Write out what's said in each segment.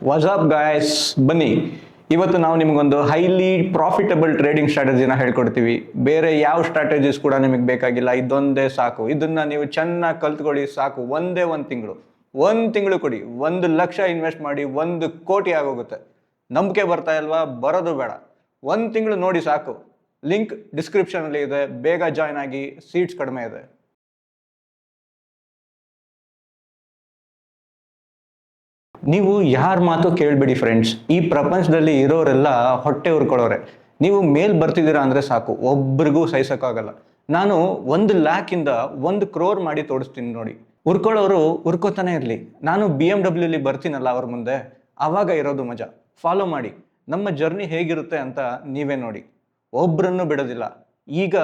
WhatsApp guys, ಬನ್ನಿ ಇವತ್ತು ನಾವು ನಿಮಗೊಂದು ಹೈಲಿ ಪ್ರಾಫಿಟಬಲ್ ಟ್ರೇಡಿಂಗ್ ಸ್ಟ್ರಾಟಜಿನ ಹೇಳ್ಕೊಡ್ತೀವಿ. ಬೇರೆ ಯಾವ ಸ್ಟ್ರಾಟಜೀಸ್ ಕೂಡ ನಿಮಗೆ ಬೇಕಾಗಿಲ್ಲ, ಇದೊಂದೇ ಸಾಕು. ಇದನ್ನ ನೀವು ಚೆನ್ನಾಗಿ ಕಲ್ತ್ಕೊಳ್ಳಿ ಸಾಕು. ಒಂದು ತಿಂಗಳು ಕೊಡಿ, 1,00,000 ಇನ್ವೆಸ್ಟ್ ಮಾಡಿ 1,00,00,000 ಆಗೋಗುತ್ತೆ. ನಂಬಿಕೆ ಬರ್ತಾ ಇಲ್ವಾ? ಬರೋದು ಬೇಡ, 1 ತಿಂಗಳು ನೋಡಿ ಸಾಕು. ಲಿಂಕ್ ಡಿಸ್ಕ್ರಿಪ್ಷನ್ ಅಲ್ಲಿ ಇದೆ, ಬೇಗ ಜಾಯ್ನ್ ಆಗಿ, ಸೀಟ್ಸ್ ಕಡಿಮೆ ಇದೆ. ನೀವು ಯಾರ ಮಾತು ಕೇಳಬೇಡಿ ಫ್ರೆಂಡ್ಸ್. ಈ ಪ್ರಪಂಚದಲ್ಲಿ ಇರೋರೆಲ್ಲ ಹೊಟ್ಟೆ ಉರ್ಕೊಳ್ಳೋರೆ. ನೀವು ಮೇಲ್ ಬರ್ತಿದ್ದೀರಾ ಅಂದ್ರೆ ಸಾಕು, ಒಬ್ರಿಗೂ ಸಹಿಸಕ್ಕಾಗಲ್ಲ. ನಾನು 1,00,000 1 crore ಮಾಡಿ ತೋರಿಸ್ತೀನಿ ನೋಡಿ. ಉರ್ಕೊಳ್ಳೋರು ಉರ್ಕೋತಾನೆ ಇರಲಿ. ನಾನು BMW ಬರ್ತೀನಲ್ಲ ಅವ್ರ ಮುಂದೆ, ಆವಾಗ ಇರೋದು ಮಜಾ. ಫಾಲೋ ಮಾಡಿ, ನಮ್ಮ ಜರ್ನಿ ಹೇಗಿರುತ್ತೆ ಅಂತ ನೀವೇ ನೋಡಿ. ಒಬ್ರನ್ನು ಬಿಡೋದಿಲ್ಲ. ಈಗ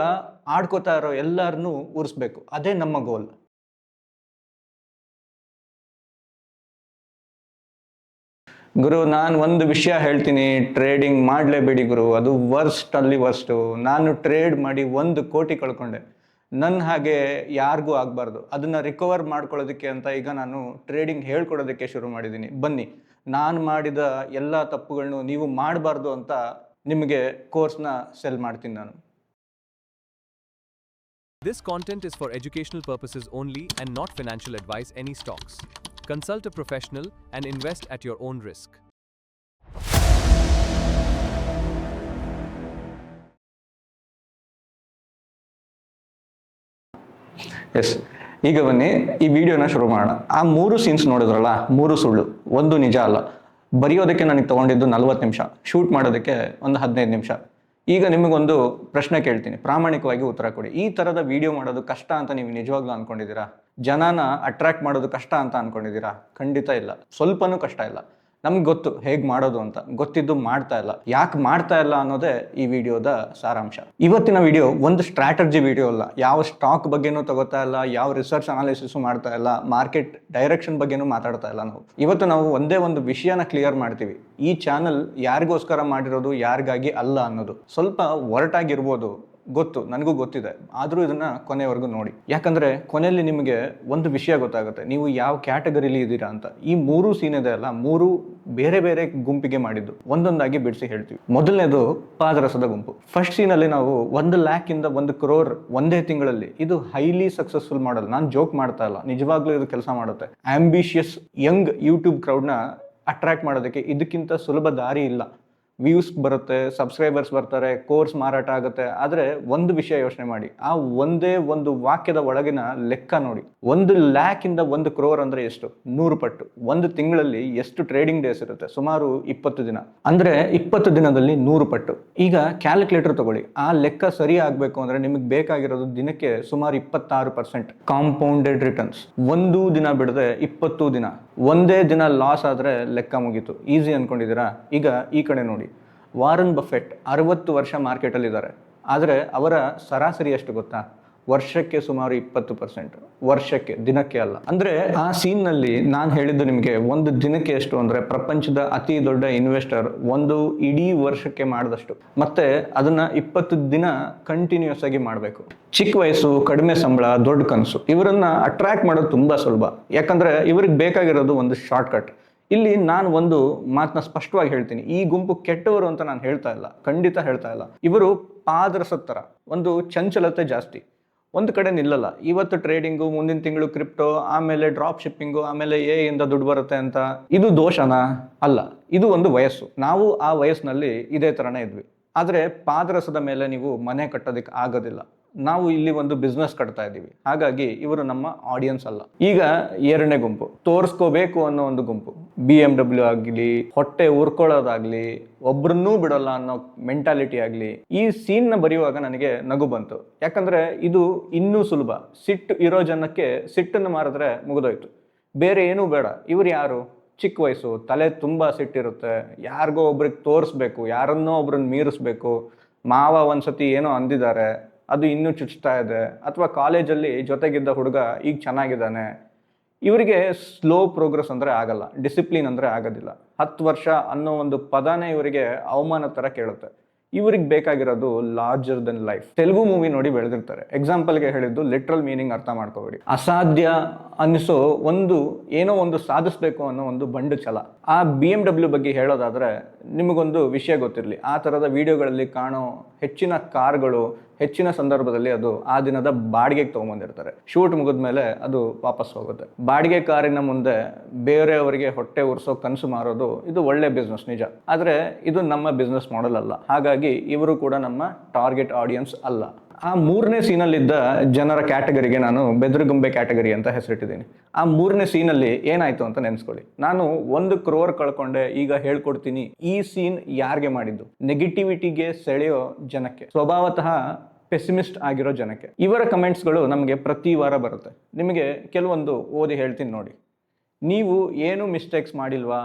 ಆಡ್ಕೋತಾ ಇರೋ ಎಲ್ಲರನ್ನೂ ಉರ್ಸ್ಬೇಕು, ಅದೇ ನಮ್ಮ ಗೋಲ್. ಗುರು, ನಾನು ಒಂದು ವಿಷಯ ಹೇಳ್ತೀನಿ, ಟ್ರೇಡಿಂಗ್ ಮಾಡಲೇಬೇಡಿ ಗುರು. ಅದು ವರ್ಸ್ಟ್ ಅಲ್ಲಿ ವರ್ಸ್ಟು. ನಾನು ಟ್ರೇಡ್ ಮಾಡಿ 1 ಕೋಟಿ ಕಳ್ಕೊಂಡೆ. ನನ್ನ ಹಾಗೆ ಯಾರಿಗೂ ಆಗಬಾರ್ದು. ಅದನ್ನು ರಿಕವರ್ ಮಾಡ್ಕೊಳ್ಳೋದಕ್ಕೆ ಅಂತ ಈಗ ನಾನು ಟ್ರೇಡಿಂಗ್ ಹೇಳ್ಕೊಡೋದಕ್ಕೆ ಶುರು ಮಾಡಿದ್ದೀನಿ. ಬನ್ನಿ, ನಾನು ಮಾಡಿದ ಎಲ್ಲ ತಪ್ಪುಗಳನ್ನು ನೀವು ಮಾಡಬಾರ್ದು ಅಂತ ನಿಮಗೆ ಕೋರ್ಸ್ನ ಸೆಲ್ ಮಾಡ್ತೀನಿ ನಾನು. This content is for educational purposes only and not financial advice any stocks. Consult a professional and invest at your own risk. Yes, ಈಗ ಬನ್ನಿ ಈ ವಿಡಿಯೋನ ಶುರು ಮಾಡೋಣ. ಆ 3 ಸೀನ್ಸ್ ನೋಡಿದ್ರಲ್ಲ, 3 ಸುಳ್ಳು, ಒಂದು ನಿಜ ಅಲ್ಲ. ಬರೆಯೋದಕ್ಕೆ ನನಗೆ ತೊಗೊಂಡಿದ್ದು 40 ನಿಮಿಷ, ಶೂಟ್ ಮಾಡೋದಕ್ಕೆ ಒಂದು 15 ನಿಮಿಷ. ಈಗ ನಿಮಗೊಂದು ಪ್ರಶ್ನೆ ಕೇಳ್ತೀನಿ, ಪ್ರಾಮಾಣಿಕವಾಗಿ ಉತ್ತರ ಕೊಡಿ. ಈ ಥರದ ವಿಡಿಯೋ ಮಾಡೋದು ಕಷ್ಟ ಅಂತ ನೀವು ನಿಜವಾಗ್ಲೂ ಅನ್ಕೊಂಡಿದ್ದೀರಾ? ಜನನ ಅಟ್ರಾಕ್ಟ್ ಮಾಡೋದು ಕಷ್ಟ ಅಂತ ಅನ್ಕೊಂಡಿದ್ದೀರಾ? ಖಂಡಿತ ಇಲ್ಲ, ಸ್ವಲ್ಪನೂ ಕಷ್ಟ ಇಲ್ಲ. ನಮ್ಗೆ ಗೊತ್ತು ಹೇಗೆ ಮಾಡೋದು ಅಂತ, ಗೊತ್ತಿದ್ದು ಮಾಡ್ತಾ ಇಲ್ಲ. ಯಾಕೆ ಮಾಡ್ತಾ ಇಲ್ಲ ಅನ್ನೋದೇ ಈ ವಿಡಿಯೋದ ಸಾರಾಂಶ. ಇವತ್ತಿನ ವಿಡಿಯೋ ಒಂದು ಸ್ಟ್ರಾಟಜಿ ವಿಡಿಯೋ ಅಲ್ಲ. ಯಾವ ಸ್ಟಾಕ್ ಬಗ್ಗೆನೂ ತಗೋತಾ ಇಲ್ಲ, ಯಾವ ರಿಸರ್ಚ್ ಅನಾಲಿಸಿಸು ಮಾಡ್ತಾ ಇಲ್ಲ, ಮಾರ್ಕೆಟ್ ಡೈರೆಕ್ಷನ್ ಬಗ್ಗೆನೂ ಮಾತಾಡ್ತಾ ಇಲ್ಲ. ಇವತ್ತು ನಾವು ಒಂದೇ ಒಂದು ವಿಷಯನ ಕ್ಲಿಯರ್ ಮಾಡ್ತೀವಿ. ಈ ಚಾನಲ್ ಯಾರಿಗೋಸ್ಕರ ಮಾಡಿರೋದು, ಯಾರಿಗಾಗಿ ಅಲ್ಲ ಅನ್ನೋದು. ಸ್ವಲ್ಪ ಒರಟಾಗಿರ್ಬೋದು, ಗೊತ್ತು, ನನಗೂ ಗೊತ್ತಿದೆ. ಆದರೂ ಇದನ್ನ ಕೊನೆವರೆಗೂ ನೋಡಿ. ಯಾಕಂದ್ರೆ ಕೊನೆಯಲ್ಲಿ ನಿಮಗೆ ಒಂದು ವಿಷಯ ಗೊತ್ತಾಗುತ್ತೆ, ನೀವು ಯಾವ ಕ್ಯಾಟಗರಿಲಿ ಇದ್ದೀರಾ ಅಂತ. ಈ 3 ಸೀನ್ ಇದೆ ಅಲ್ಲ, 3 ಬೇರೆ ಬೇರೆ ಗುಂಪಿಗೆ ಮಾಡಿದ್ದು. ಒಂದೊಂದಾಗಿ ಬಿಡಿಸಿ ಹೇಳ್ತೀವಿ. ಮೊದಲನೇದು ಪಾದರಸದ ಗುಂಪು. ಫಸ್ಟ್ ಸೀನಲ್ಲಿ ನಾವು 1,00,000 1 crore ಒಂದೇ ತಿಂಗಳಲ್ಲಿ. ಇದು ಹೈಲಿ ಸಕ್ಸಸ್ಫುಲ್ ಮಾಡಲ್. ನಾನು ಜೋಕ್ ಮಾಡ್ತಾ ಇಲ್ಲ, ನಿಜವಾಗ್ಲೂ ಇದು ಕೆಲಸ ಮಾಡುತ್ತೆ. ಆಂಬಿಷಿಯಸ್ ಯಂಗ್ ಯೂಟ್ಯೂಬ್ ಕ್ರೌಡ್ನ ಅಟ್ರಾಕ್ಟ್ ಮಾಡೋದಕ್ಕೆ ಇದಕ್ಕಿಂತ ಸುಲಭ ದಾರಿ ಇಲ್ಲ. ವ್ಯೂಸ್ ಬರುತ್ತೆ, ಸಬ್ಸ್ಕ್ರೈಬರ್ಸ್ ಬರ್ತಾರೆ, ಕೋರ್ಸ್ ಮಾರಾಟ ಆಗುತ್ತೆ. ಆದರೆ ಒಂದು ವಿಷಯ ಯೋಚನೆ ಮಾಡಿ, ಆ ಒಂದೇ ಒಂದು ವಾಕ್ಯದ ಒಳಗಿನ ಲೆಕ್ಕ ನೋಡಿ. 1,00,000 1 crore ಅಂದ್ರೆ ಎಷ್ಟು? 100 ಪಟ್ಟು. ಒಂದು ತಿಂಗಳಲ್ಲಿ ಎಷ್ಟು ಟ್ರೇಡಿಂಗ್ ಡೇಸ್ ಇರುತ್ತೆ? ಸುಮಾರು 20 ದಿನ. ಅಂದ್ರೆ 20 ದಿನದಲ್ಲಿ 100 ಪಟ್ಟು. ಈಗ ಕ್ಯಾಲ್ಕುಲೇಟರ್ ತಗೊಳ್ಳಿ. ಆ ಲೆಕ್ಕ ಸರಿ ಆಗ್ಬೇಕು ಅಂದ್ರೆ ನಿಮಗೆ ಬೇಕಾಗಿರೋದು ದಿನಕ್ಕೆ ಸುಮಾರು 26% ಕಾಂಪೌಂಡೆಡ್ ರಿಟರ್ನ್ಸ್. ಒಂದು ದಿನ ಬಿಡದೆ 20 ದಿನ. ಒಂದೇ ದಿನ ಲಾಸ್ ಆದ್ರೆ ಲೆಕ್ಕ ಮುಗೀತು. ಈಸಿ ಅನ್ಕೊಂಡಿದ್ದೀರಾ? ಈಗ ಈ ಕಡೆ ನೋಡಿ. ವಾರನ್ ಬಫೆಟ್ 60 ವರ್ಷ ಮಾರ್ಕೆಟಲ್ಲಿ ಇದ್ದಾರೆ. ಆದರೆ ಅವರ ಸರಾಸರಿ ಎಷ್ಟು ಗೊತ್ತಾ? ವರ್ಷಕ್ಕೆ ಸುಮಾರು 20%. ವರ್ಷಕ್ಕೆ, ದಿನಕ್ಕೆ ಅಲ್ಲ. ಅಂದ್ರೆ ಆ ಸೀನ್ನಲ್ಲಿ ನಾನು ಹೇಳಿದ್ದು ನಿಮಗೆ ಒಂದು ದಿನಕ್ಕೆ ಎಷ್ಟು ಅಂದ್ರೆ ಪ್ರಪಂಚದ ಅತಿ ದೊಡ್ಡ ಇನ್ವೆಸ್ಟರ್ ಒಂದು ಇಡೀ ವರ್ಷಕ್ಕೆ ಮಾಡಿದಷ್ಟು. ಮತ್ತೆ ಅದನ್ನ 20 ದಿನ ಕಂಟಿನ್ಯೂಸ್ ಆಗಿ ಮಾಡಬೇಕು. ಚಿಕ್ಕ ವಯಸ್ಸು, ಕಡಿಮೆ ಸಂಬಳ, ದೊಡ್ಡ ಕನಸು. ಇವರನ್ನ ಅಟ್ರಾಕ್ಟ್ ಮಾಡೋದು ತುಂಬಾ ಸುಲಭ. ಯಾಕಂದ್ರೆ ಇವ್ರಿಗೆ ಬೇಕಾಗಿರೋದು ಒಂದು ಶಾರ್ಟ್ ಕಟ್. ಇಲ್ಲಿ ನಾನು ಒಂದು ಮಾತನ್ನ ಸ್ಪಷ್ಟವಾಗಿ ಹೇಳ್ತೀನಿ, ಈ ಗುಂಪು ಕೆಟ್ಟವರು ಅಂತ ನಾನು ಹೇಳ್ತಾ ಇಲ್ಲ, ಖಂಡಿತ ಹೇಳ್ತಾ ಇಲ್ಲ. ಇವರು ಪಾದರಸದ ಥರ, ಒಂದು ಚಂಚಲತೆ ಜಾಸ್ತಿ, ಒಂದು ಕಡೆ ನಿಲ್ಲಲ್ಲ. ಇವತ್ತು ಟ್ರೇಡಿಂಗು, ಮುಂದಿನ ತಿಂಗಳು ಕ್ರಿಪ್ಟೋ, ಆಮೇಲೆ ಡ್ರಾಪ್ ಶಿಪ್ಪಿಂಗು, ಆಮೇಲೆ ಇಂದ ದುಡ್ಡು ಬರುತ್ತೆ ಅಂತ. ಇದು ದೋಷನಾ? ಅಲ್ಲ, ಇದು ಒಂದು ವಯಸ್ಸು. ನಾವು ಆ ವಯಸ್ಸಿನಲ್ಲಿ ಇದೇ ಥರನೇ ಇದ್ವಿ. ಆದರೆ ಪಾದರಸದ ಮೇಲೆ ನೀವು ಮನೆ ಕಟ್ಟೋದಕ್ಕೆ ಆಗೋದಿಲ್ಲ. ನಾವು ಇಲ್ಲಿ ಒಂದು ಬಿಸ್ನೆಸ್ ಕಟ್ತಾ ಇದ್ದೀವಿ. ಹಾಗಾಗಿ ಇವರು ನಮ್ಮ ಆಡಿಯನ್ಸ್ ಅಲ್ಲ. ಈಗ ಎರಡನೇ ಗುಂಪು, ತೋರಿಸ್ಕೋಬೇಕು ಅನ್ನೋ ಒಂದು ಗುಂಪು. BMW ಆಗಲಿ, ಹೊಟ್ಟೆ ಉರ್ಕೊಳ್ಳೋದಾಗ್ಲಿ, ಒಬ್ರನ್ನೂ ಬಿಡೋಲ್ಲ ಅನ್ನೋ ಮೆಂಟಾಲಿಟಿ ಆಗಲಿ. ಈ ಸೀನ್ನ ಬರೆಯುವಾಗ ನನಗೆ ನಗು ಬಂತು. ಯಾಕಂದ್ರೆ ಇದು ಇನ್ನೂ ಸುಲಭ. ಸಿಟ್ಟು ಇರೋ ಜನಕ್ಕೆ ಸಿಟ್ಟನ್ನು ಮಾರಿದ್ರೆ ಮುಗಿದೋಯ್ತು, ಬೇರೆ ಏನೂ ಬೇಡ. ಇವ್ರು ಯಾರು? ಚಿಕ್ಕ ವಯಸ್ಸು, ತಲೆ ತುಂಬಾ ಸಿಟ್ಟಿರುತ್ತೆ, ಯಾರಿಗೋ ಒಬ್ರಿಗೆ ತೋರಿಸ್ಬೇಕು, ಯಾರನ್ನೋ ಒಬ್ರನ್ನ ಮೀರಿಸ್ಬೇಕು. ಮಾವ ಒಂದ್ಸತಿ ಏನೋ ಅಂದಿದ್ದಾರೆ, ಅದು ಇನ್ನೂ ಚುಚ್ತಾ ಇದೆ. ಅಥವಾ ಕಾಲೇಜಲ್ಲಿ ಜೊತೆಗಿದ್ದ ಹುಡುಗ ಈಗ ಚೆನ್ನಾಗಿದ್ದಾನೆ. ಇವರಿಗೆ ಸ್ಲೋ ಪ್ರೋಗ್ರೆಸ್ ಅಂದರೆ ಆಗಲ್ಲ, ಡಿಸಿಪ್ಲಿನ್ ಅಂದರೆ ಆಗೋದಿಲ್ಲ. 10 ವರ್ಷ ಅನ್ನೋ ಒಂದು ಪದನೇ ಇವರಿಗೆ ಅವಮಾನ ಥರ ಕೇಳುತ್ತೆ. ಇವ್ರಿಗೆ ಬೇಕಾಗಿರೋದು larger then life. Telugu movie ನೋಡಿ ಬೆಳೆದಿರ್ತಾರೆ. ಎಕ್ಸಾಂಪಲ್ಗೆ ಹೇಳಿದ್ದು ಲಿಟ್ರಲ್ ಮೀನಿಂಗ್ ಅರ್ಥ ಮಾಡ್ಕೋಬೇಡಿ. ಅಸಾಧ್ಯ ಅನ್ನಿಸೋ ಏನೋ ಒಂದು ಸಾಧಿಸಬೇಕು ಅನ್ನೋ ಒಂದು ಬಂಡು ಛಲ. ಆ BMW ಬಗ್ಗೆ ಹೇಳೋದಾದ್ರೆ ನಿಮಗೊಂದು ವಿಷಯ ಗೊತ್ತಿರಲಿ, ಆ ಥರದ ವಿಡಿಯೋಗಳಲ್ಲಿ ಕಾಣೋ ಹೆಚ್ಚಿನ ಕಾರ್ಗಳು ಹೆಚ್ಚಿನ ಸಂದರ್ಭದಲ್ಲಿ ಅದು ಆ ದಿನದ ಬಾಡಿಗೆಗೆ ತೊಗೊಂಬಂದಿರ್ತಾರೆ. ಶೂಟ್ ಮುಗಿದ್ಮೇಲೆ ಅದು ವಾಪಸ್ ಹೋಗುತ್ತೆ. ಬಾಡಿಗೆ ಕಾರಿನ ಮುಂದೆ ಬೇರೆಯವರಿಗೆ ಹೊಟ್ಟೆ ಉರ್ಸೋ ಕನಸು ಮಾರೋದು ಇದು ಒಳ್ಳೆ ಬಿಸ್ನೆಸ್ ನಿಜ, ಆದರೆ ಇದು ನಮ್ಮ ಬಿಸ್ನೆಸ್ ಮಾಡೆಲ್ ಅಲ್ಲ. ಹಾಗಾಗಿ ಇವರು ಕೂಡ ನಮ್ಮ ಟಾರ್ಗೆಟ್ ಆಡಿಯನ್ಸ್ ಅಲ್ಲ. ಆ 3ನೇ ಸೀನಲ್ಲಿದ್ದ ಜನರ ಕ್ಯಾಟಗರಿಗೆ ನಾನು ಬೆದರುಗೊಂಬೆ ಕ್ಯಾಟಗರಿ ಅಂತ ಹೆಸರಿಟ್ಟಿದ್ದೀನಿ. ಆ 3ನೇ ಸೀನಲ್ಲಿ ಏನಾಯ್ತು ಅಂತ ನೆನೆಸ್ಕೊಳ್ಳಿ. ನಾನು 1 crore ಕಳ್ಕೊಂಡೆ, ಈಗ ಹೇಳ್ಕೊಡ್ತೀನಿ ಈ ಸೀನ್ ಯಾರಿಗೆ ಮಾಡಿದ್ದು. ನೆಗೆಟಿವಿಟಿಗೆ ಸೆಳೆಯೋ ಜನಕ್ಕೆ, ಸ್ವಭಾವತಃ ಪೆಸಿಮಿಸ್ಟ್ ಆಗಿರೋ ಜನಕ್ಕೆ. ಇವರ ಕಮೆಂಟ್ಸ್ಗಳು ನಮಗೆ ಪ್ರತಿ ವಾರ ಬರುತ್ತೆ. ನಿಮಗೆ ಕೆಲವೊಂದು ಓದಿ ಹೇಳ್ತೀನಿ ನೋಡಿ. ನೀವು ಏನು ಮಿಸ್ಟೇಕ್ಸ್ ಮಾಡಿಲ್ವಾ?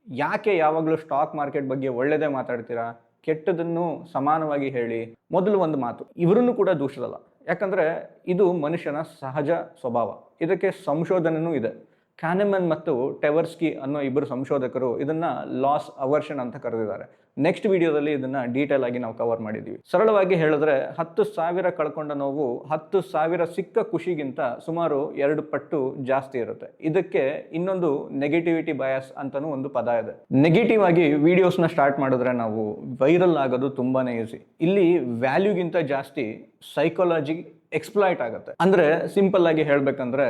ಯಾಕೆ ಯಾವಾಗಲೂ ಸ್ಟಾಕ್ ಮಾರ್ಕೆಟ್ ಬಗ್ಗೆ ಒಳ್ಳೆಯದೇ ಮಾತಾಡ್ತೀರಾ? ಕೆಟ್ಟದನ್ನು ಸಮಾನವಾಗಿ ಹೇಳಿ. ಮೊದಲು ಒಂದು ಮಾತು, ಇವರನ್ನು ಕೂಡ ದೂಷಿಸಲ್ಲ, ಯಾಕಂದರೆ ಇದು ಮನುಷ್ಯನ ಸಹಜ ಸ್ವಭಾವ. ಇದಕ್ಕೆ ಸಂಶೋಧನೆಯೂ ಇದೆ. ಕ್ಯಾನೆಮನ್ ಮತ್ತು ಟೆವರ್ಸ್ಕಿ ಅನ್ನೋ ಇಬ್ಬರು ಸಂಶೋಧಕರು ಇದನ್ನು ಲಾಸ್ ಅವರ್ಷನ್ ಅಂತ ಕರೆದಿದ್ದಾರೆ. ನೆಕ್ಸ್ಟ್ ವಿಡಿಯೋದಲ್ಲಿ ಇದನ್ನು ಡೀಟೇಲ್ ಆಗಿ ನಾವು ಕವರ್ ಮಾಡಿದ್ದೀವಿ. ಸರಳವಾಗಿ ಹೇಳಿದ್ರೆ 10,000 ಕಳ್ಕೊಂಡ ನೋವು 10,000 ಸಿಕ್ಕ ಖುಷಿಗಿಂತ ಸುಮಾರು 2 ಪಟ್ಟು ಜಾಸ್ತಿ ಇರುತ್ತೆ. ಇದಕ್ಕೆ ಇನ್ನೊಂದು ನೆಗೆಟಿವಿಟಿ ಬಯಾಸ್ ಅಂತಲೂ ಒಂದು ಪದ ಇದೆ. ನೆಗೆಟಿವ್ ಆಗಿ ವಿಡಿಯೋಸ್ನ ಸ್ಟಾರ್ಟ್ ಮಾಡಿದ್ರೆ ನಾವು ವೈರಲ್ ಆಗೋದು ತುಂಬಾನೇ ಈಸಿ. ಇಲ್ಲಿ ವ್ಯಾಲ್ಯೂಗಿಂತ ಜಾಸ್ತಿ ಸೈಕಾಲಜಿ ಎಕ್ಸ್ಪ್ಲಾಯ್ಟ್ ಆಗುತ್ತೆ. ಅಂದರೆ ಸಿಂಪಲ್ ಆಗಿ ಹೇಳ್ಬೇಕಂದ್ರೆ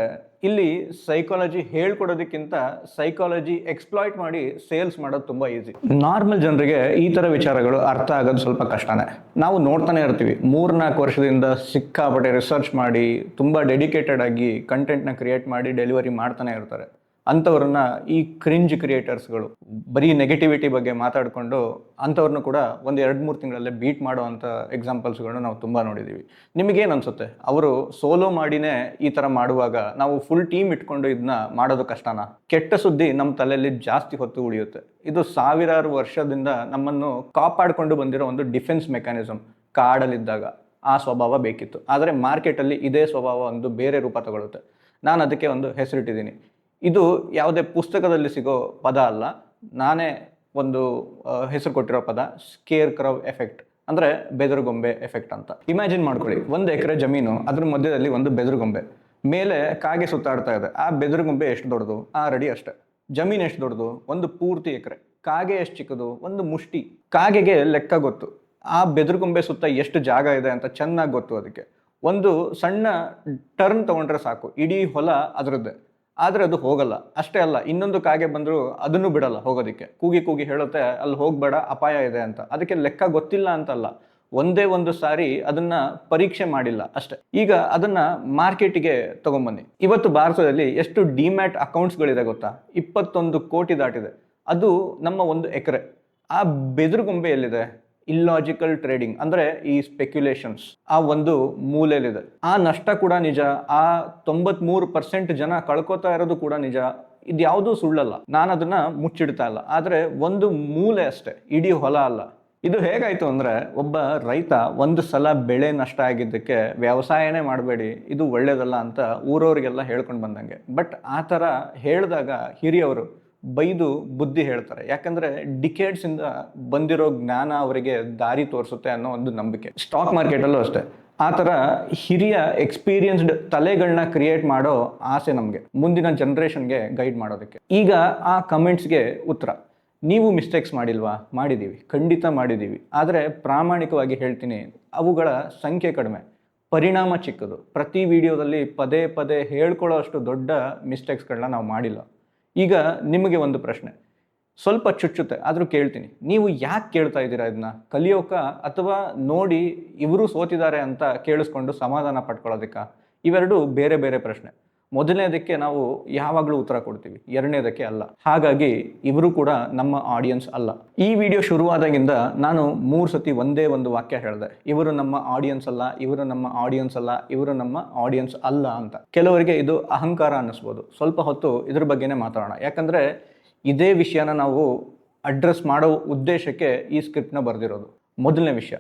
ಇಲ್ಲಿ ಸೈಕಾಲಜಿ ಹೇಳ್ಕೊಡೋದಕ್ಕಿಂತ ಸೈಕಾಲಜಿ ಎಕ್ಸ್ಪ್ಲಾಯ್ಟ್ ಮಾಡಿ ಸೇಲ್ಸ್ ಮಾಡೋದು ತುಂಬ ಈಸಿ. ನಾರ್ಮಲ್ ಜನರಿಗೆ ಈ ಥರ ವಿಚಾರಗಳು ಅರ್ಥ ಆಗೋದು ಸ್ವಲ್ಪ ಕಷ್ಟನೇ. ನಾವು ನೋಡ್ತಾನೆ ಇರ್ತೀವಿ, 3-4 ವರ್ಷದಿಂದ ಸಿಕ್ಕಾಪಟ್ಟೆ ರಿಸರ್ಚ್ ಮಾಡಿ ತುಂಬ ಡೆಡಿಕೇಟೆಡ್ ಆಗಿ ಕಂಟೆಂಟ್ನ ಕ್ರಿಯೇಟ್ ಮಾಡಿ ಡೆಲಿವರಿ ಮಾಡ್ತಾನೆ ಇರ್ತಾರೆ. ಅಂಥವ್ರನ್ನ ಈ ಕ್ರಿಂಜ್ ಕ್ರಿಯೇಟರ್ಸ್ಗಳು ಬರೀ ನೆಗೆಟಿವಿಟಿ ಬಗ್ಗೆ ಮಾತಾಡಿಕೊಂಡು ಅಂಥವ್ರನ್ನ ಕೂಡ ಒಂದು 2-3 ತಿಂಗಳಲ್ಲೇ ಬೀಟ್ ಮಾಡೋ ಅಂಥ ಎಕ್ಸಾಂಪಲ್ಸ್ಗಳನ್ನ ನಾವು ತುಂಬ ನೋಡಿದ್ದೀವಿ. ನಿಮಗೇನು ಅನಿಸುತ್ತೆ? ಅವರು ಸೋಲೋ ಮಾಡಿನೇ ಈ ಥರ ಮಾಡುವಾಗ ನಾವು ಫುಲ್ ಟೀಮ್ ಇಟ್ಕೊಂಡು ಇದನ್ನ ಮಾಡೋದು ಕಷ್ಟನಾ? ಕೆಟ್ಟ ಸುದ್ದಿ ನಮ್ಮ ತಲೆಯಲ್ಲಿ ಜಾಸ್ತಿ ಹೊತ್ತು ಉಳಿಯುತ್ತೆ. ಇದು ಸಾವಿರಾರು ವರ್ಷದಿಂದ ನಮ್ಮನ್ನು ಕಾಪಾಡಿಕೊಂಡು ಬಂದಿರೋ ಒಂದು ಡಿಫೆನ್ಸ್ ಮೆಕ್ಯಾನಿಸಮ್. ಕಾಡಲ್ಲಿದ್ದಾಗ ಆ ಸ್ವಭಾವ ಬೇಕಿತ್ತು, ಆದರೆ ಮಾರ್ಕೆಟಲ್ಲಿ ಇದೇ ಸ್ವಭಾವ ಒಂದು ಬೇರೆ ರೂಪ ತಗೊಳುತ್ತೆ. ನಾನು ಅದಕ್ಕೆ ಒಂದು ಹೆಸರಿಟ್ಟಿದ್ದೀನಿ. ಇದು ಯಾವುದೇ ಪುಸ್ತಕದಲ್ಲಿ ಸಿಗೋ ಪದ ಅಲ್ಲ, ನಾನೇ ಒಂದು ಹೆಸರು ಕೊಟ್ಟಿರೋ ಪದ, ಸ್ಕೇರ್ ಕ್ರವ್ ಎಫೆಕ್ಟ್, ಅಂದರೆ ಬೆದರುಗೊಂಬೆ ಎಫೆಕ್ಟ್ ಅಂತ. ಇಮ್ಯಾಜಿನ್ ಮಾಡ್ಕೊಳ್ಳಿ, 1 ಎಕರೆ ಜಮೀನು, ಅದ್ರ ಮಧ್ಯದಲ್ಲಿ ಒಂದು ಬೆದರುಗೊಂಬೆ, ಮೇಲೆ ಕಾಗೆ ಸುತ್ತಾಡ್ತಾ ಇದೆ. ಆ ಬೆದರುಗೊಂಬೆ ಎಷ್ಟು ದೊಡ್ಡದು? 6 ಅಡಿ ಅಷ್ಟೇ. ಜಮೀನು ಎಷ್ಟು ದೊಡ್ಡದು? ಒಂದು ಪೂರ್ತಿ ಎಕರೆ. ಕಾಗೆ ಎಷ್ಟು ಚಿಕ್ಕದು? ಒಂದು ಮುಷ್ಟಿ. ಕಾಗೆಗೆ ಲೆಕ್ಕ ಗೊತ್ತು, ಆ ಬೆದರುಗೊಂಬೆ ಸುತ್ತ ಎಷ್ಟು ಜಾಗ ಇದೆ ಅಂತ ಚೆನ್ನಾಗಿ ಗೊತ್ತು. ಅದಕ್ಕೆ ಒಂದು ಸಣ್ಣ ಟರ್ನ್ ತಗೊಂಡ್ರೆ ಸಾಕು, ಇಡೀ ಹೊಲ ಅದರದ್ದೇ. ಆದರೆ ಅದು ಹೋಗಲ್ಲ. ಅಷ್ಟೇ ಅಲ್ಲ, ಇನ್ನೊಂದು ಕಾಗೆ ಬಂದರೂ ಅದನ್ನು ಬಿಡಲ್ಲ ಹೋಗೋದಕ್ಕೆ. ಕೂಗಿ ಕೂಗಿ ಹೇಳುತ್ತೆ, ಅಲ್ಲಿ ಹೋಗಬೇಡ, ಅಪಾಯ ಇದೆ ಅಂತ. ಅದಕ್ಕೆ ಲೆಕ್ಕ ಗೊತ್ತಿಲ್ಲ ಅಂತಲ್ಲ, ಒಂದೇ ಒಂದು ಸಾರಿ ಅದನ್ನ ಪರೀಕ್ಷೆ ಮಾಡಿಲ್ಲ ಅಷ್ಟೇ. ಈಗ ಅದನ್ನ ಮಾರ್ಕೆಟಿಗೆ ತಗೊಂಬನ್ನಿ. ಇವತ್ತು ಭಾರತದಲ್ಲಿ ಎಷ್ಟು ಡಿಮ್ಯಾಟ್ ಅಕೌಂಟ್ಸ್ಗಳಿದೆ ಗೊತ್ತಾ? 21 ಕೋಟಿ ದಾಟಿದೆ. ಅದು ನಮ್ಮ 1 ಎಕರೆ. ಆ ಬೆದರುಗೊಂಬೆ ಎಲ್ಲಿದೆ? ಇಲ್ಲಾಜಿಕಲ್ ಟ್ರೇಡಿಂಗ್, ಅಂದರೆ ಈ ಸ್ಪೆಕ್ಯುಲೇಷನ್ಸ್ ಆ ಒಂದು ಮೂಲೆಯಲ್ಲಿದೆ. ಆ ನಷ್ಟ ಕೂಡ ನಿಜ. ಆ 93% ಜನ ಕಳ್ಕೊತಾ ಇರೋದು ಕೂಡ ನಿಜ. ಇದ್ಯಾವುದೂ ಸುಳ್ಳಲ್ಲ, ನಾನು ಅದನ್ನ ಮುಚ್ಚಿಡ್ತಾ ಇಲ್ಲ. ಆದರೆ ಒಂದು ಮೂಲೆ ಅಷ್ಟೇ, ಇಡೀ ಹೊಲ ಅಲ್ಲ. ಇದು ಹೇಗಾಯ್ತು ಅಂದರೆ, ಒಬ್ಬ ರೈತ ಒಂದು ಸಲ ಬೆಳೆ ನಷ್ಟ ಆಗಿದ್ದಕ್ಕೆ ವ್ಯವಸಾಯನೇ ಮಾಡಬೇಡಿ, ಇದು ಒಳ್ಳೇದಲ್ಲ ಅಂತ ಊರವರಿಗೆಲ್ಲ ಹೇಳ್ಕೊಂಡು ಬಂದಂಗೆ. ಬಟ್ ಆ ಥರ ಹೇಳಿದಾಗ ಹಿರಿಯವರು ಬೈದು ಬುದ್ಧಿ ಹೇಳ್ತಾರೆ. ಯಾಕಂದರೆ ಡಿಕೇಡ್ಸಿಂದ ಬಂದಿರೋ ಜ್ಞಾನ ಅವರಿಗೆ ದಾರಿ ತೋರಿಸುತ್ತೆ ಅನ್ನೋ ಒಂದು ನಂಬಿಕೆ. ಸ್ಟಾಕ್ ಮಾರ್ಕೆಟಲ್ಲೂ ಅಷ್ಟೇ, ಆ ಥರ ಹಿರಿಯ ಎಕ್ಸ್ಪೀರಿಯನ್ಸ್ಡ್ ತಲೆಗಳನ್ನ ಕ್ರಿಯೇಟ್ ಮಾಡೋ ಆಸೆ ನಮಗೆ, ಮುಂದಿನ ಜನ್ರೇಷನ್ಗೆ ಗೈಡ್ ಮಾಡೋದಕ್ಕೆ. ಈಗ ಆ ಕಮೆಂಟ್ಸ್ಗೆ ಉತ್ತರ. ನೀವು ಮಿಸ್ಟೇಕ್ಸ್ ಮಾಡಿಲ್ವಾ? ಮಾಡಿದ್ದೀವಿ, ಖಂಡಿತ ಮಾಡಿದ್ದೀವಿ. ಆದರೆ ಪ್ರಾಮಾಣಿಕವಾಗಿ ಹೇಳ್ತೀನಿ, ಅವುಗಳ ಸಂಖ್ಯೆ ಕಡಿಮೆ, ಪರಿಣಾಮ ಚಿಕ್ಕದು. ಪ್ರತಿ ವಿಡಿಯೋದಲ್ಲಿ ಪದೇ ಪದೇ ಹೇಳ್ಕೊಳ್ಳೋ ಅಷ್ಟು ದೊಡ್ಡ ಮಿಸ್ಟೇಕ್ಸ್ಗಳನ್ನ ನಾವು ಮಾಡಿಲ್ಲ. ಈಗ ನಿಮಗೆ ಒಂದು ಪ್ರಶ್ನೆ, ಸ್ವಲ್ಪ ಚುಚ್ಚುತ್ತೆ, ಆದರೂ ಕೇಳ್ತೀನಿ. ನೀವು ಯಾಕೆ ಕೇಳ್ತಾ ಇದ್ದೀರಾ ಇದನ್ನ? ಕಲಿಯೋಕ ಅಥವಾ ನೋಡಿ ಇವರು ಸೋತಿದ್ದಾರೆ ಅಂತ ಕೇಳಿಸ್ಕೊಂಡು ಸಮಾಧಾನ ಪಡ್ಕೊಳ್ಳೋದಕ್ಕ? ಇವೆರಡು ಬೇರೆ ಬೇರೆ ಪ್ರಶ್ನೆ. ಮೊದಲನೇದಕ್ಕೆ ನಾವು ಯಾವಾಗಲೂ ಉತ್ತರ ಕೊಡ್ತೀವಿ, ಎರಡನೇದಕ್ಕೆ ಅಲ್ಲ. ಹಾಗಾಗಿ ಇವರು ಕೂಡ ನಮ್ಮ ಆಡಿಯನ್ಸ್ ಅಲ್ಲ. ಈ ವಿಡಿಯೋ ಶುರುವಾದಾಗಿಂದ ನಾನು 3 ಸತಿ ಒಂದೇ ಒಂದು ವಾಕ್ಯ ಹೇಳಿದೆ, ಇವರು ನಮ್ಮ ಆಡಿಯನ್ಸ್ ಅಲ್ಲ, ಇವರು ನಮ್ಮ ಆಡಿಯನ್ಸ್ ಅಲ್ಲ, ಇವರು ನಮ್ಮ ಆಡಿಯನ್ಸ್ ಅಲ್ಲ ಅಂತ. ಕೆಲವರಿಗೆ ಇದು ಅಹಂಕಾರ ಅನ್ನಿಸ್ಬೋದು. ಸ್ವಲ್ಪ ಹೊತ್ತು ಇದ್ರ ಬಗ್ಗೆನೇ ಮಾತಾಡೋಣ. ಯಾಕಂದರೆ ಇದೇ ವಿಷಯನ ನಾವು ಅಡ್ರೆಸ್ ಮಾಡೋ ಉದ್ದೇಶಕ್ಕೆ ಈ ಸ್ಕ್ರಿಪ್ಟ್ನ ಬರೆದಿರೋದು. ಮೊದಲನೇ ವಿಷಯ,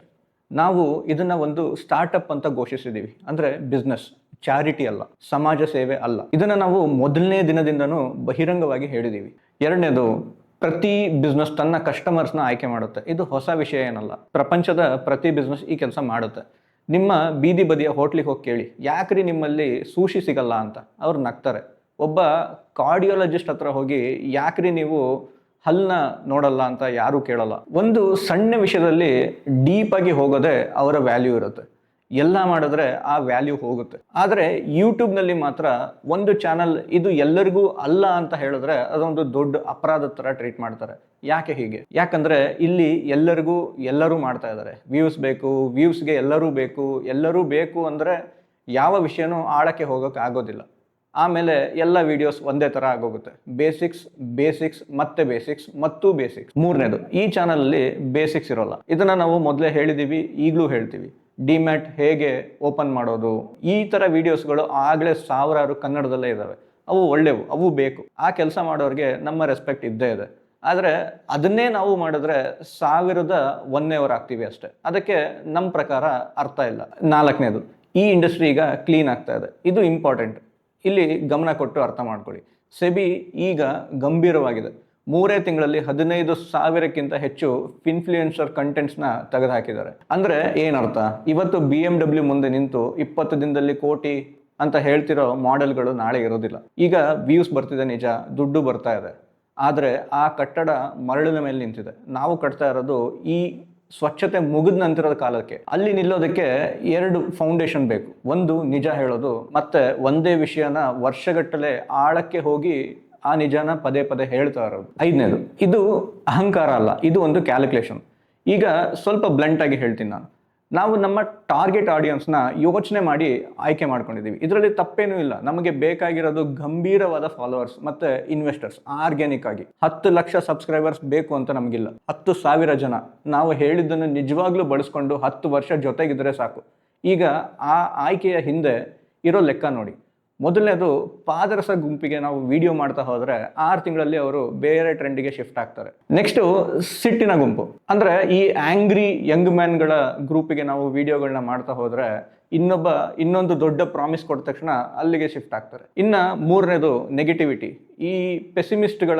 ನಾವು ಇದನ್ನು ಒಂದು ಸ್ಟಾರ್ಟಪ್ ಅಂತ ಘೋಷಿಸಿದ್ದೀವಿ. ಅಂದರೆ ಬಿಸ್ನೆಸ್, ಚಾರಿಟಿ ಅಲ್ಲ, ಸಮಾಜ ಸೇವೆ ಅಲ್ಲ. ಇದನ್ನು ನಾವು ಮೊದಲನೇ ದಿನದಿಂದನೂ ಬಹಿರಂಗವಾಗಿ ಹೇಳಿದ್ದೀವಿ. ಎರಡನೇದು, ಪ್ರತಿ ಬಿಸ್ನೆಸ್ ತನ್ನ ಕಸ್ಟಮರ್ಸ್ನ ಆಯ್ಕೆ ಮಾಡುತ್ತೆ. ಇದು ಹೊಸ ವಿಷಯ ಏನಲ್ಲ. ಪ್ರಪಂಚದ ಪ್ರತಿ ಬಿಸ್ನೆಸ್ ಈ ಕೆಲಸ ಮಾಡುತ್ತೆ. ನಿಮ್ಮ ಬೀದಿ ಬದಿಯ ಹೋಟ್ಲಿಗೆ ಹೋಗಿ ಕೇಳಿ, ಯಾಕ್ರಿ ನಿಮ್ಮಲ್ಲಿ ಸೂಶಿ ಸಿಗಲ್ಲ ಅಂತ. ಅವ್ರು ನಗ್ತಾರೆ. ಒಬ್ಬ ಕಾರ್ಡಿಯಾಲಜಿಸ್ಟ್ ಹತ್ರ ಹೋಗಿ, ಯಾಕ್ರಿ ನೀವು ಹಲ್ಲನ್ನ ನೋಡಲ್ಲ ಅಂತ ಯಾರೂ ಕೇಳಲ್ಲ. ಒಂದು ಸಣ್ಣ ವಿಷಯದಲ್ಲಿ ಡೀಪ್ ಆಗಿ ಹೋಗೋದೇ ಅವರ ವ್ಯಾಲ್ಯೂ ಇರುತ್ತೆ. ಎಲ್ಲ ಮಾಡಿದ್ರೆ ಆ ವ್ಯಾಲ್ಯೂ ಹೋಗುತ್ತೆ. ಆದರೆ ಯೂಟ್ಯೂಬ್ನಲ್ಲಿ ಮಾತ್ರ ಒಂದು ಚಾನಲ್ ಇದು ಎಲ್ಲರಿಗೂ ಅಲ್ಲ ಅಂತ ಹೇಳಿದ್ರೆ ಅದೊಂದು ದೊಡ್ಡ ಅಪರಾಧದ ಥರ ಟ್ರೀಟ್ ಮಾಡ್ತಾರೆ. ಯಾಕೆ ಹೀಗೆ? ಯಾಕಂದರೆ ಇಲ್ಲಿ ಎಲ್ಲರಿಗೂ ಎಲ್ಲರೂ ಮಾಡ್ತಾ ಇದ್ದಾರೆ. ವ್ಯೂಸ್ ಬೇಕು, ವ್ಯೂಸ್ಗೆ ಎಲ್ಲರೂ ಬೇಕು ಅಂದರೆ ಯಾವ ವಿಷಯನೂ ಆಳಕ್ಕೆ ಹೋಗೋಕೆ ಆಗೋದಿಲ್ಲ. ಆಮೇಲೆ ಎಲ್ಲ ವಿಡಿಯೋಸ್ ಒಂದೇ ಥರ ಆಗೋಗುತ್ತೆ. ಬೇಸಿಕ್ಸ್ ಮತ್ತೆ ಬೇಸಿಕ್ಸ್. ಮೂರನೇದು, ಈ ಚಾನಲಲ್ಲಿ ಬೇಸಿಕ್ಸ್ ಇರೋಲ್ಲ. ಇದನ್ನು ನಾವು ಮೊದಲೇ ಹೇಳಿದ್ದೀವಿ, ಈಗಲೂ ಹೇಳ್ತೀವಿ. ಡಿಮ್ಯಾಟ್ ಹೇಗೆ ಓಪನ್ ಮಾಡೋದು, ಈ ಥರ ವಿಡಿಯೋಸ್ಗಳು ಆಗಲೇ ಸಾವಿರಾರು ಕನ್ನಡದಲ್ಲೇ ಇದ್ದಾವೆ. ಅವು ಒಳ್ಳೆವು, ಅವು ಬೇಕು. ಆ ಕೆಲಸ ಮಾಡೋರಿಗೆ ನಮ್ಮ ರೆಸ್ಪೆಕ್ಟ್ ಇದ್ದೇ ಇದೆ. ಆದರೆ ಅದನ್ನೇ ನಾವು ಮಾಡಿದ್ರೆ 1001 ಆಗ್ತೀವಿ ಅಷ್ಟೇ. ಅದಕ್ಕೆ ನಮ್ಮ ಪ್ರಕಾರ ಅರ್ಥ ಇಲ್ಲ. ನಾಲ್ಕನೇದು, ಈ ಇಂಡಸ್ಟ್ರಿ ಈಗ ಕ್ಲೀನ್ ಆಗ್ತಾ ಇದೆ. ಇದು ಇಂಪಾರ್ಟೆಂಟ್. ಇಲ್ಲಿ ಗಮನ ಕೊಟ್ಟು ಅರ್ಥ ಮಾಡ್ಕೊಳ್ಳಿ. ಸೆಬಿ ಈಗ ಗಂಭೀರವಾಗಿದೆ. 3 ತಿಂಗಳಲ್ಲಿ 15,000ಕ್ಕಿಂತ ಹೆಚ್ಚು ಇನ್ಫ್ಲೂಯೆನ್ಸರ್ ಕಂಟೆಂಟ್ಸ್ನ ತೆಗೆದುಹಾಕಿದ್ದಾರೆ. ಅಂದರೆ ಏನರ್ಥ? ಇವತ್ತು BMW ಮುಂದೆ ನಿಂತು 20 ದಿನದಲ್ಲಿ ಕೋಟಿ ಅಂತ ಹೇಳ್ತಿರೋ ಮಾಡೆಲ್ಗಳು ನಾಳೆ ಇರೋದಿಲ್ಲ. ಈಗ ವ್ಯೂಸ್ ಬರ್ತಿದೆ ನಿಜ, ದುಡ್ಡು ಬರ್ತಾ ಇದೆ. ಆದರೆ ಆ ಕಟ್ಟಡ ಮರಳಿನ ಮೇಲೆ ನಿಂತಿದೆ. ನಾವು ಕಟ್ತಾ ಇರೋದು ಈ ಸ್ವಚ್ಛತೆ ಮುಗಿದ ನಂತರದ ಕಾಲಕ್ಕೆ. ಅಲ್ಲಿ ನಿಲ್ಲೋದಕ್ಕೆ 2 ಫೌಂಡೇಶನ್ ಬೇಕು. ಒಂದು ನಿಜ ಹೇಳೋದು, ಮತ್ತೆ ಒಂದೇ ವಿಷಯನ ವರ್ಷಗಟ್ಟಲೆ ಆಳಕ್ಕೆ ಹೋಗಿ ಆ ನಿಜಾನ ಪದೇ ಹೇಳ್ತಾ ಇರೋದು. 5ನೇದು, ಇದು ಅಹಂಕಾರ ಅಲ್ಲ, ಇದು ಒಂದು ಕ್ಯಾಲ್ಕುಲೇಷನ್. ಈಗ ಸ್ವಲ್ಪ ಬ್ಲಂಟ್ ಆಗಿ ಹೇಳ್ತೀನಿ ನಾವು ನಮ್ಮ ಟಾರ್ಗೆಟ್ ಆಡಿಯನ್ಸ್ನ ಯೋಚನೆ ಮಾಡಿ ಆಯ್ಕೆ ಮಾಡ್ಕೊಂಡಿದ್ದೀವಿ. ಇದರಲ್ಲಿ ತಪ್ಪೇನೂ ಇಲ್ಲ. ನಮಗೆ ಬೇಕಾಗಿರೋದು ಗಂಭೀರವಾದ ಫಾಲೋವರ್ಸ್ ಮತ್ತು ಇನ್ವೆಸ್ಟರ್ಸ್. ಆರ್ಗ್ಯಾನಿಕ್ ಆಗಿ 10 ಲಕ್ಷ ಸಬ್ಸ್ಕ್ರೈಬರ್ಸ್ ಬೇಕು ಅಂತ ನಮಗಿಲ್ಲ. 10,000 ಜನ ನಾವು ಹೇಳಿದ್ದನ್ನು ನಿಜವಾಗ್ಲೂ ಬಳಸ್ಕೊಂಡು 10 ವರ್ಷ ಜೊತೆಗಿದ್ರೆ ಸಾಕು. ಈಗ ಆ ಆಯ್ಕೆಯ ಹಿಂದೆ ಇರೋ ಲೆಕ್ಕ ನೋಡಿ. ಮೊದಲನೇದು, ಪಾದರಸ ಗುಂಪಿಗೆ ನಾವು ವಿಡಿಯೋ ಮಾಡ್ತಾ ಹೋದರೆ 6 ತಿಂಗಳಲ್ಲಿ ಅವರು ಬೇರೆ ಟ್ರೆಂಡಿಗೆ ಶಿಫ್ಟ್ ಆಗ್ತಾರೆ. ನೆಕ್ಸ್ಟು ಸಿಟ್ಟಿನ ಗುಂಪು. ಅಂದರೆ ಈ ಆ್ಯಂಗ್ರಿ ಯಂಗ್ ಮ್ಯಾನ್ಗಳ ಗ್ರೂಪಿಗೆ ನಾವು ವಿಡಿಯೋಗಳನ್ನ ಮಾಡ್ತಾ ಹೋದರೆ ಇನ್ನೊಂದು ದೊಡ್ಡ ಪ್ರಾಮಿಸ್ ಕೊಟ್ಟ ತಕ್ಷಣ ಅಲ್ಲಿಗೆ ಶಿಫ್ಟ್ ಆಗ್ತಾರೆ. ಇನ್ನು 3ನೇದು ನೆಗೆಟಿವಿಟಿ. ಈ ಪೆಸಿಮಿಸ್ಟ್ಗಳ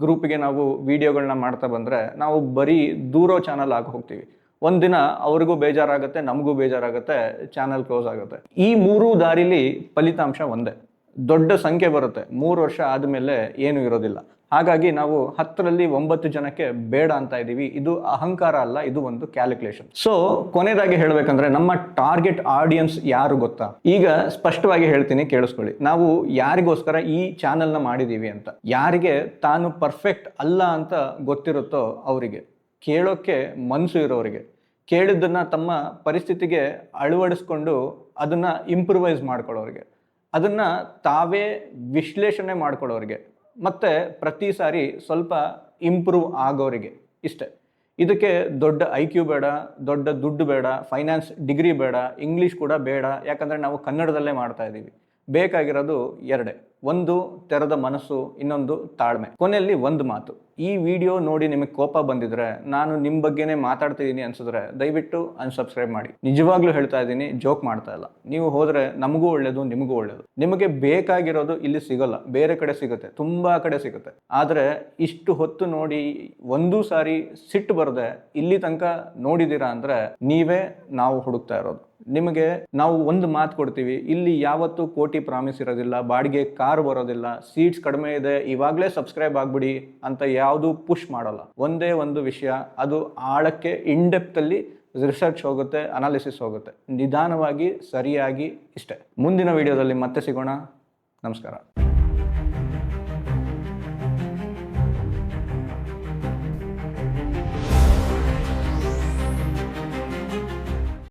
ಗ್ರೂಪಿಗೆ ನಾವು ವಿಡಿಯೋಗಳನ್ನ ಮಾಡ್ತಾ ಬಂದರೆ ನಾವು ಬರೀ ದೂರೋ ಚಾನಲ್ ಆಗಿ ಹೋಗ್ತೀವಿ. ಒಂದಿನ ಅವ್ರಿಗೂ ಬೇಜಾರಾಗುತ್ತೆ, ನಮಗೂ ಬೇಜಾರಾಗುತ್ತೆ, ಚಾನಲ್ ಕ್ಲೋಸ್ ಆಗುತ್ತೆ. ಈ 3 ದಾರಿಲಿ ಫಲಿತಾಂಶ ಒಂದೇ. ದೊಡ್ಡ ಸಂಖ್ಯೆ ಬರುತ್ತೆ, 3 ವರ್ಷ ಆದಮೇಲೆ ಏನೂ ಇರೋದಿಲ್ಲ. ಹಾಗಾಗಿ ನಾವು 10ರಲ್ಲಿ 9 ಜನಕ್ಕೆ ಬೇಡ ಅಂತ ಇದ್ದೀವಿ. ಇದು ಅಹಂಕಾರ ಅಲ್ಲ, ಇದು ಒಂದು ಕ್ಯಾಲ್ಕುಲೇಷನ್. ಸೊ ಕೊನೆಯದಾಗಿ ಹೇಳಬೇಕಂದ್ರೆ ನಮ್ಮ ಟಾರ್ಗೆಟ್ ಆಡಿಯನ್ಸ್ ಯಾರು ಗೊತ್ತಾ? ಈಗ ಸ್ಪಷ್ಟವಾಗಿ ಹೇಳ್ತೀನಿ, ಕೇಳಿಸ್ಕೊಳ್ಳಿ. ನಾವು ಯಾರಿಗೋಸ್ಕರ ಈ ಚಾನಲ್ನ ಮಾಡಿದ್ದೀವಿ ಅಂತ. ಯಾರಿಗೆ ತಾನು ಪರ್ಫೆಕ್ಟ್ ಅಲ್ಲ ಅಂತ ಗೊತ್ತಿರುತ್ತೋ ಅವರಿಗೆ, ಕೇಳೋಕ್ಕೆ ಮನಸ್ಸು ಇರೋರಿಗೆ, ಕೇಳಿದ್ದನ್ನು ತಮ್ಮ ಪರಿಸ್ಥಿತಿಗೆ ಅಳವಡಿಸ್ಕೊಂಡು ಅದನ್ನು ಇಂಪ್ರೂವೈಸ್ ಮಾಡ್ಕೊಳ್ಳೋರಿಗೆ, ಅದನ್ನು ತಾವೇ ವಿಶ್ಲೇಷಣೆ ಮಾಡ್ಕೊಳ್ಳೋರಿಗೆ, ಮತ್ತು ಪ್ರತಿ ಸಾರಿ ಸ್ವಲ್ಪ ಇಂಪ್ರೂವ್ ಆಗೋರಿಗೆ. ಇಷ್ಟೇ. ಇದಕ್ಕೆ ದೊಡ್ಡ IQ ಬೇಡ, ದೊಡ್ಡ ದುಡ್ಡು ಬೇಡ, ಫೈನಾನ್ಸ್ ಡಿಗ್ರಿ ಬೇಡ, ಇಂಗ್ಲೀಷ್ ಕೂಡ ಬೇಡ. ಯಾಕಂದರೆ ನಾವು ಕನ್ನಡದಲ್ಲೇ ಮಾಡ್ತಾ ಇದ್ದೀವಿ. ಬೇಕಾಗಿರೋದು 2. ಒಂದು ತೆರೆದ ಮನಸ್ಸು, ಇನ್ನೊಂದು ತಾಳ್ಮೆ. ಕೊನೆಯಲ್ಲಿ ಒಂದು ಮಾತು, ಈ ವಿಡಿಯೋ ನೋಡಿ ನಿಮಗೆ ಕೋಪ ಬಂದಿದ್ರೆ, ನಾನು ನಿಮ್ಮ ಬಗ್ಗೆನೇ ಮಾತಾಡ್ತಿದ್ದೀನಿ ಅನ್ಸಿದ್ರೆ ದಯವಿಟ್ಟು ಅನ್ಸಬ್ಸ್ಕ್ರೈಬ್ ಮಾಡಿ. ನಿಜವಾಗ್ಲೂ ಹೇಳ್ತಾ ಇದ್ದೀನಿ, ಜೋಕ್ ಮಾಡ್ತಾ ಇಲ್ಲ. ನೀವು ಹೋದರೆ ನಮಗೂ ಒಳ್ಳೇದು, ನಿಮಗೂ ಒಳ್ಳೇದು. ನಿಮಗೆ ಬೇಕಾಗಿರೋದು ಇಲ್ಲಿ ಸಿಗೋಲ್ಲ, ಬೇರೆ ಕಡೆ ಸಿಗುತ್ತೆ, ತುಂಬ ಕಡೆ ಸಿಗುತ್ತೆ. ಆದರೆ ಇಷ್ಟು ಹೊತ್ತು ನೋಡಿ ಒಂದೂ ಸಾರಿ ಸಿಟ್ಟು ಬರದೆ ಇಲ್ಲಿ ತನಕ ನೋಡಿದ್ದೀರಾ ಅಂದರೆ ನೀವೇ ನಾವು ಹುಡುಕ್ತಾ ಇರೋದು. ನಿಮಗೆ ನಾವು ಒಂದು ಮಾತು ಕೊಡ್ತೀವಿ, ಇಲ್ಲಿ ಯಾವತ್ತೂ ಕೋಟಿ ಪ್ರಾಮಿಸ್ ಇರೋದಿಲ್ಲ, ಬಾಡಿಗೆ ಕಾರ್ ಬರೋದಿಲ್ಲ, ಸೀಟ್ಸ್ ಕಡಿಮೆ ಇದೆ, ಇವಾಗಲೇ ಸಬ್ಸ್ಕ್ರೈಬ್ ಆಗ್ಬಿಡಿ ಅಂತ ಯಾವುದು ಪುಷ್ ಮಾಡಲ್ಲ. ಒಂದೇ ಒಂದು ವಿಷಯ, ಅದು ಆಳಕ್ಕೆ ಇನ್ಡೆಪ್ತಲ್ಲಿ ರಿಸರ್ಚ್ ಹೋಗುತ್ತೆ, ಅನಾಲಿಸಿಸ್ ಹೋಗುತ್ತೆ, ನಿಧಾನವಾಗಿ ಸರಿಯಾಗಿ. ಇಷ್ಟೇ. ಮುಂದಿನ ವಿಡಿಯೋದಲ್ಲಿ ಮತ್ತೆ ಸಿಗೋಣ. ನಮಸ್ಕಾರ.